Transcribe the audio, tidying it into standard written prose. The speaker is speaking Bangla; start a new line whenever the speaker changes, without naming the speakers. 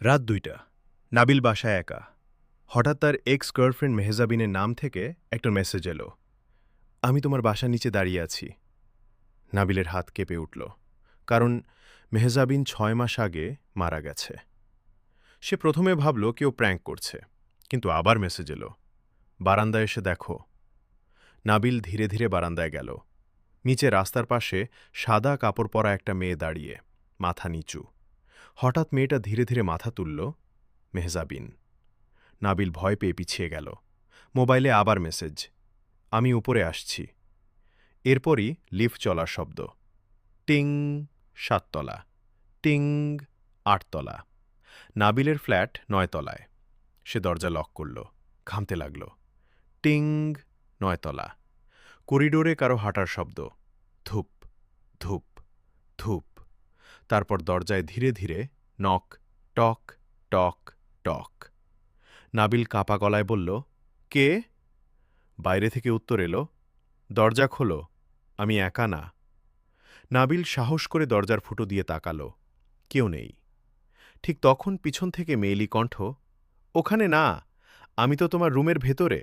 রাত ২টা। নাবিল বাসায় একা। হঠাৎ তার এক্স গার্লফ্রেন্ড মেহজাবিনের নাম থেকে একটা মেসেজ এলো। আমি তোমার বাসার নিচে দাঁড়িয়ে আছি। নাবিলের হাত কেঁপে উঠল। কারণ মেহজাবিন ৬ মাস আগে মারা গেছে। সে প্রথমে ভাবল কেউ প্র্যাঙ্ক করছে, কিন্তু আবার মেসেজ এলো, বারান্দায় এসে দেখো। নাবিল ধীরে ধীরে বারান্দায় গেল। নিচে রাস্তার পাশে সাদা কাপড় পরা একটা মেয়ে দাঁড়িয়ে, মাথা নিচু। হঠাৎ মেয়েটা ধীরে ধীরে মাথা তুলল। মেহজাবিন। নাবিল ভয় পেয়ে পিছিয়ে গেল। মোবাইলে আবার মেসেজ, আমি উপরে আসছি। এরপরই লিফট চলার শব্দ। টিং, ৭ তলা। টিং, ৮ তলা। নাবিলের ফ্ল্যাট ৯ তলায়। সে দরজা লক করল। ঘামতে লাগল। টিং, ৯ তলা। করিডোরে কারো হাঁটার শব্দ। ধূপ, ধূপ, ধূপ। তারপর দরজায় ধীরে ধীরে নক। টক, টক, টক। নাবিল কাঁপা গলায় বলল, কে? বাইরে থেকে উত্তর এলো, দরজা খোলো, আমি একা না। নাবিল সাহস করে দরজার ফুটো দিয়ে তাকাল। কেউ নেই। ঠিক তখন পিছন থেকে মেয়েলি কণ্ঠ, ওখানে না, আমি তো তোমার রুমের ভেতরে।